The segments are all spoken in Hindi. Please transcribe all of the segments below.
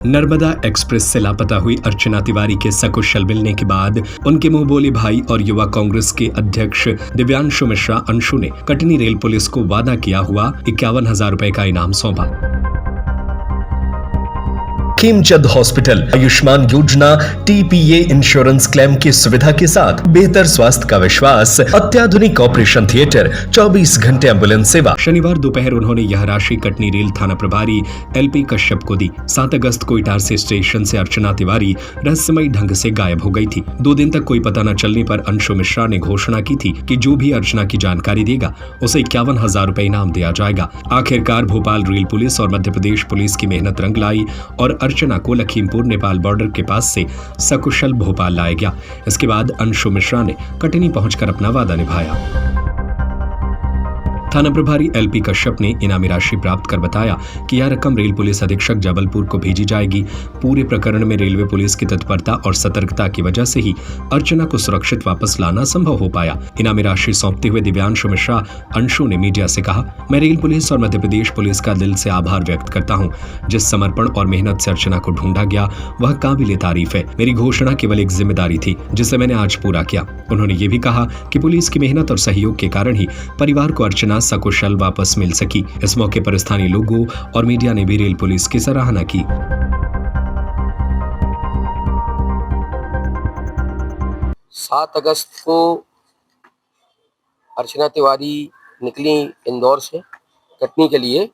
नर्मदा एक्सप्रेस से लापता हुई अर्चना तिवारी के सकुशल मिलने के बाद उनके मुंह बोले भाई और युवा कांग्रेस के अध्यक्ष दिव्यांशु मिश्रा अंशु ने कटनी रेल पुलिस को वादा किया हुआ 51,000 रुपए का इनाम सौंपा। खेमचंद हॉस्पिटल आयुष्मान योजना TPA इंश्योरेंस क्लेम की सुविधा के साथ बेहतर स्वास्थ्य का विश्वास, अत्याधुनिक ऑपरेशन थिएटर, 24 घंटे एम्बुलेंस सेवा। शनिवार दोपहर उन्होंने यह राशि कटनी रेल थाना प्रभारी LP कश्यप को दी। 7 अगस्त को इटारसी स्टेशन से अर्चना तिवारी रहस्यमयी ढंग से गायब हो गई थी। 2 दिन तक कोई पता न चलने पर अंशु मिश्रा ने घोषणा की थी कि जो भी अर्चना की जानकारी देगा उसे 51,000 रुपए इनाम दिया जाएगा। आखिरकार भोपाल रेल पुलिस और मध्य प्रदेश पुलिस की मेहनत रंग लाई और अर्चना को लखीमपुर नेपाल बॉर्डर के पास से सकुशल भोपाल लाया गया। इसके बाद अंशु मिश्रा ने कटनी पहुंचकर अपना वादा निभाया। थाना प्रभारी LP कश्यप ने इनामी राशि प्राप्त कर बताया कि यह रकम रेल पुलिस अधीक्षक जबलपुर को भेजी जाएगी। पूरे प्रकरण में रेलवे पुलिस की तत्परता और सतर्कता की वजह से ही अर्चना को सुरक्षित वापस लाना संभव हो पाया। इनामी राशि सौंपते हुए दिव्यांशु मिश्रा अंशु ने मीडिया से कहा, मैं रेल पुलिस और मध्य प्रदेश पुलिस का दिल से आभार व्यक्त करता हूँ। जिस समर्पण और मेहनत से अर्चना को ढूंढा गया वह काबिले तारीफ है। मेरी घोषणा केवल एक जिम्मेदारी थी जिसे मैंने आज पूरा किया। उन्होंने ये भी कहा कि पुलिस की मेहनत और सहयोग के कारण ही परिवार को अर्चना सकुशल वापस मिल सकी। इस मौके पर स्थानीय लोगों और मीडिया ने भी रेल पुलिस की सराहना की। 7 अगस्त को अर्चना तिवारी निकली इंदौर से कटनी के लिए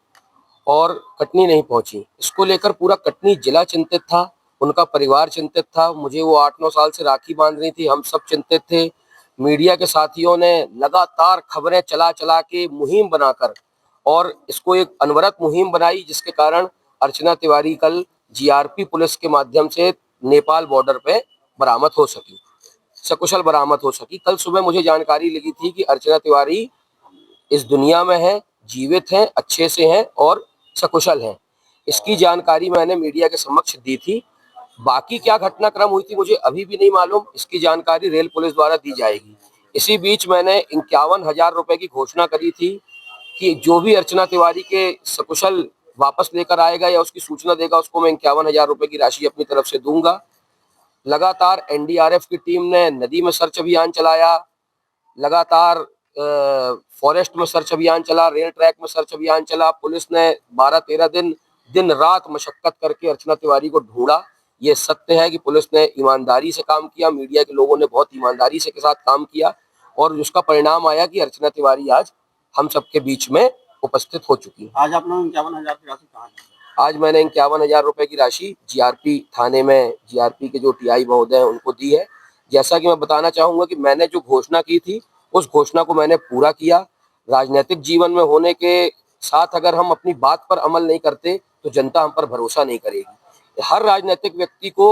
और कटनी नहीं पहुंची। इसको लेकर पूरा कटनी जिला चिंतित था, उनका परिवार चिंतित था। मुझे वो 8-9 साल से राखी बांध रही थी, हम सब चिंतित थे। मीडिया के साथियों ने लगातार खबरें चला चला के मुहिम बनाकर और इसको एक अनवरत मुहिम बनाई, जिसके कारण अर्चना तिवारी कल GRP पुलिस के माध्यम से नेपाल बॉर्डर पे बरामद हो सकी, सकुशल बरामद हो सकी। कल सुबह मुझे जानकारी लगी थी कि अर्चना तिवारी इस दुनिया में है, जीवित हैं, अच्छे से हैं और सकुशल हैं। इसकी जानकारी मैंने मीडिया के समक्ष दी थी। बाकी क्या घटनाक्रम हुई थी मुझे अभी भी नहीं मालूम, इसकी जानकारी रेल पुलिस द्वारा दी जाएगी। इसी बीच मैंने 51,000 रुपए की घोषणा करी थी कि जो भी अर्चना तिवारी के सकुशल वापस लेकर आएगा या उसकी सूचना देगा उसको मैं 51,000 रुपए की राशि अपनी तरफ से दूंगा। लगातार NDRF की टीम ने नदी में सर्च अभियान चलाया, लगातार फॉरेस्ट में सर्च अभियान चला, रेल ट्रैक में सर्च अभियान चला। पुलिस ने 12-13 दिन रात मशक्कत करके अर्चना तिवारी को ढूंढा। ये सत्य है कि पुलिस ने ईमानदारी से काम किया, मीडिया के लोगों ने बहुत ईमानदारी से के साथ काम किया और उसका परिणाम आया कि अर्चना तिवारी आज हम सबके बीच में उपस्थित हो चुकी है। आज आपने 51,000 की राशि कहाँ दी? आज मैंने 51,000 रुपए की राशि GRP थाने में GRP के जो TI महोदय हैं उनको दी है। जैसा कि मैं बताना चाहूंगा कि मैंने जो घोषणा की थी उस घोषणा को मैंने पूरा किया। राजनीतिक जीवन में होने के साथ अगर हम अपनी बात पर अमल नहीं करते तो जनता हम पर भरोसा नहीं करेगी। हर राजनीतिक व्यक्ति को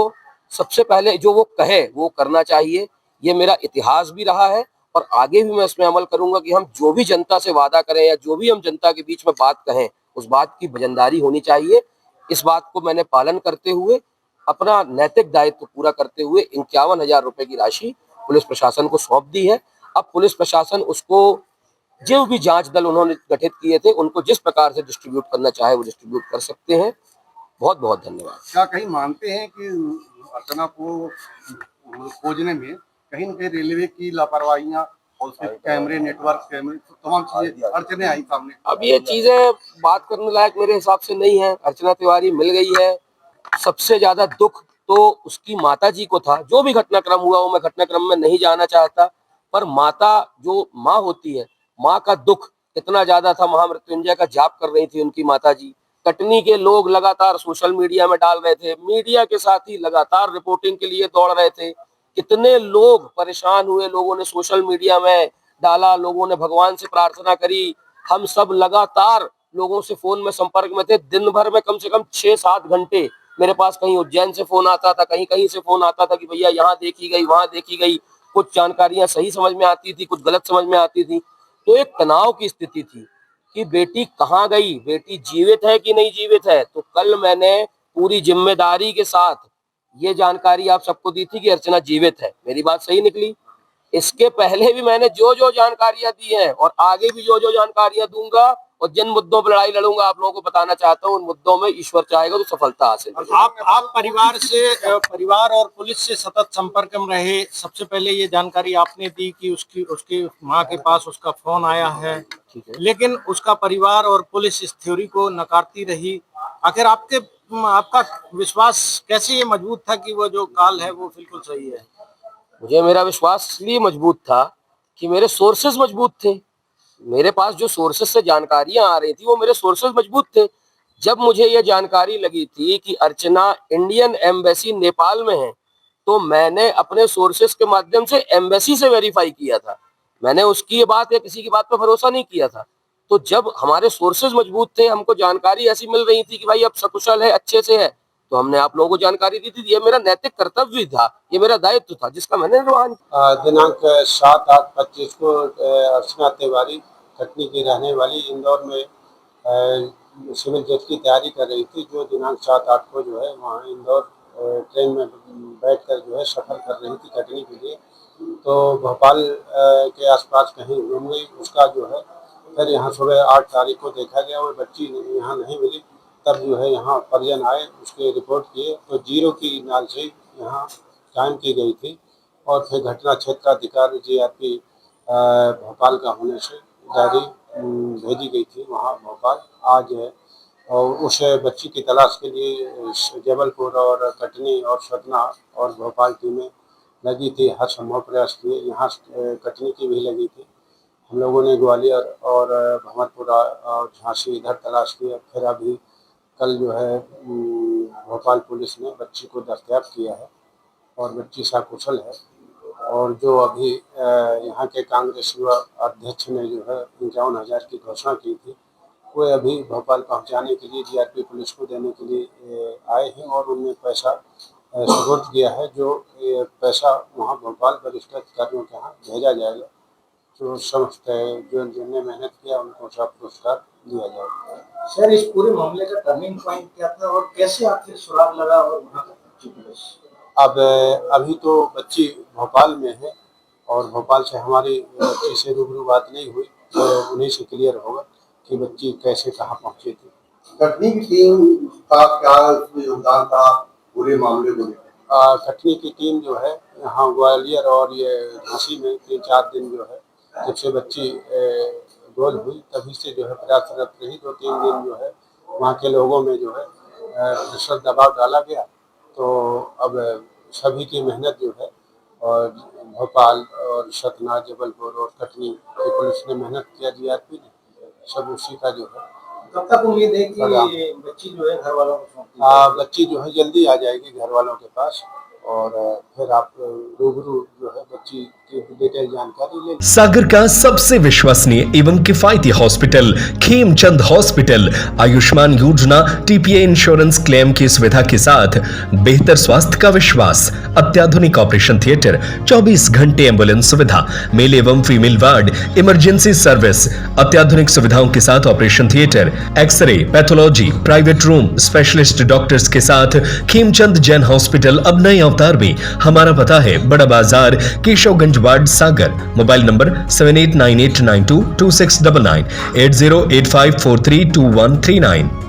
सबसे पहले जो वो कहे वो करना चाहिए। ये मेरा इतिहास भी रहा है और आगे भी मैं इसमें अमल करूंगा कि हम जो भी जनता से वादा करें या जो भी हम जनता के बीच में बात कहें उस बात की वजनदारी होनी चाहिए। इस बात को मैंने पालन करते हुए अपना नैतिक दायित्व पूरा करते हुए 51,000 रुपए की राशि पुलिस प्रशासन को सौंप दी है। अब पुलिस प्रशासन उसको जो भी जांच दल उन्होंने गठित किए थे उनको जिस प्रकार से डिस्ट्रीब्यूट करना चाहे वो डिस्ट्रीब्यूट कर सकते हैं। बहुत बहुत धन्यवाद। क्या कहीं मानते हैं कि अर्चना को खोजने में कहीं न कहीं रेलवे की लापरवाहियां और उसके कैमरे, नेटवर्क कैमरे, तमाम चीजें अड़चने आई सामने? अब ये चीजें बात करने लायक मेरे हिसाब से नहीं है। अर्चना तिवारी मिल गई है। सबसे ज्यादा दुख तो उसकी माता जी को था। जो भी घटनाक्रम हुआ वो मैं घटनाक्रम में नहीं जाना चाहता, पर माता जो माँ होती है, माँ का दुख इतना ज्यादा था। महामृत्युंजय का जाप कर रही थी उनकी माता जी। कटनी के लोग लगातार सोशल मीडिया में डाल रहे थे, मीडिया के साथ ही लगातार रिपोर्टिंग के लिए दौड़ रहे थे। कितने लोग परेशान हुए, लोगों ने सोशल मीडिया में डाला, लोगों ने भगवान से प्रार्थना करी। हम सब लगातार लोगों से फोन में संपर्क में थे। दिन भर में कम से कम 6-7 घंटे मेरे पास कहीं उज्जैन से फोन आता था, कहीं कहीं से फोन आता था कि भैया यहाँ देखी गई, वहां देखी गई। कुछ जानकारियां सही समझ में आती थी, कुछ गलत समझ में आती थी। तो एक तनाव की स्थिति थी कि बेटी कहाँ गई, बेटी जीवित है कि नहीं जीवित है। तो कल मैंने पूरी जिम्मेदारी के साथ ये जानकारी आप सबको दी थी कि अर्चना जीवित है। मेरी बात सही निकली। इसके पहले भी मैंने जो जो जानकारियां दी हैं और आगे भी जो जो जानकारियां दूंगा और जिन मुद्दों पर लड़ाई लड़ूंगा आप लोगों को बताना चाहता हूँ, उन मुद्दों में ईश्वर चाहेगा तो सफलता हासिल होगी। आप परिवार और पुलिस से सतत संपर्क में रहे। सबसे पहले ये जानकारी आपने दी कि उसकी माँ के पास उसका फोन आया है, लेकिन उसका परिवार और पुलिस इस थ्योरी को नकारती रही। आखिर आपका विश्वास कैसे ये मजबूत था कि वो जो काल है वो बिल्कुल सही है? मुझे मेरा विश्वास इसलिए मजबूत था कि मेरे सोर्सेज मजबूत थे। मेरे पास जो सोर्सेज से जानकारियां आ रही थी वो मेरे सोर्सेज मजबूत थे। जब मुझे ये जानकारी लगी थी कि अर्चना इंडियन एम्बेसी नेपाल में है, तो मैंने अपने सोर्सेज के माध्यम से एम्बेसी से वेरीफाई किया था। मैंने उसकी ये बात या किसी की बात पर भरोसा नहीं किया था। तो जब हमारे सोर्सेज मजबूत थे, हमको जानकारी ऐसी मिल रही थी कि भाई अब सकुशल है, अच्छे से है, तो हमने आप लोगों को जानकारी दी थी। ये मेरा नैतिक कर्तव्य था, ये मेरा दायित्व था जिसका मैंने निर्वहन किया। दिनांक 7/8/25 को अर्चना तिवारी कटनी की रहने वाली इंदौर में सिविल जज की तैयारी कर रही थी, जो दिनांक 7/8 को जो है वहाँ इंदौर ट्रेन में बैठकर जो है सफर कर रही थी कटनी के लिए। तो भोपाल के आसपास कहीं घूम गई। उसका जो है फिर यहाँ सुबह 8 तारीख को देखा गया, वो बच्ची यहाँ नहीं मिली। तब जो है यहाँ परिजन आए, उसके रिपोर्ट किए तो 0 की नाल से यहाँ कायम की गई थी। और फिर घटना क्षेत्र का अधिकारी GRP भोपाल का होने से डायरी भेजी गई थी वहाँ भोपाल। आज है और उस बच्ची की तलाश के लिए जबलपुर और कटनी और सतना और भोपाल टीमें लगी थी, हर संभव प्रयास किए। यहाँ कटनी की भी लगी थी। हम लोगों ने ग्वालियर और भंवरपुरा और झांसी इधर तलाश किया। फिर अभी कल जो है भोपाल पुलिस ने बच्ची को दस्तयाब किया है और बच्ची सकुशल है। और जो अभी यहाँ के कांग्रेस युवा अध्यक्ष ने जो है 51,000 की घोषणा की थी, वो अभी भोपाल पहुँचाने के लिए GRP पुलिस को देने के लिए आए हैं और उन्हें पैसा सुपुर्द किया है। जो पैसा वहाँ भोपाल वरिष्ठ अधिकारियों के यहाँ भेजा जाएगा। जो समस्त जिन्होंने मेहनत किया उनको सब पुरस्कार दिया जाएगा। सर, इस पूरे मामले का टर्निंग पॉइंट क्या था और कैसे आखिर सुराग लगा और वहाँ तक पुलिस? अब अभी तो बच्ची भोपाल में है और भोपाल से हमारी बच्ची से रूबरू बात नहीं हुई, तो उन्हीं से क्लियर होगा कि बच्ची कैसे कहाँ पहुँची थी। कटनी की टीम का क्या योगदान था पूरे मामले को लेकर? कटनी की टीम जो है यहाँ ग्वालियर और ये झांसी में 3-4 दिन जो है जब से बच्ची गोल हुई तभी से जो है प्रयासरत रही। 2-3 दिन जो है वहाँ के लोगों में जो है प्रेशर दबाव डाला गया। तो अब सभी की मेहनत जो है और भोपाल और सतना, जबलपुर और कटनी की पुलिस ने मेहनत किया, GRP ने, सब उसी का जो है। कब तक उम्मीद है कि बच्ची जो है घर वालों को सौंप दी जाएगी? बच्ची जो है जल्दी आ जाएगी घर वालों के पास और फिर आप रूबरू जो है बच्ची की डिटेल जानकारी ले। सागर का सबसे विश्वसनीय एवं किफायती हॉस्पिटल खेमचंद हॉस्पिटल आयुष्मान योजना TPA इंश्योरेंस क्लेम की सुविधा के साथ बेहतर स्वास्थ्य का विश्वास, अत्याधुनिक ऑपरेशन थिएटर, 24 घंटे एम्बुलेंस सुविधा, मेल एवं फीमेल वार्ड, इमरजेंसी सर्विस, अत्याधुनिक सुविधाओं के साथ operation theatre, x ray, pathology, private room, specialist doctors के साथ खेमचंद जैन हॉस्पिटल अब नए अवतार में। हमारा पता है बड़ा बाजार, Keshavganj ward, Sagar. Mobile number 7898922699 8085432139।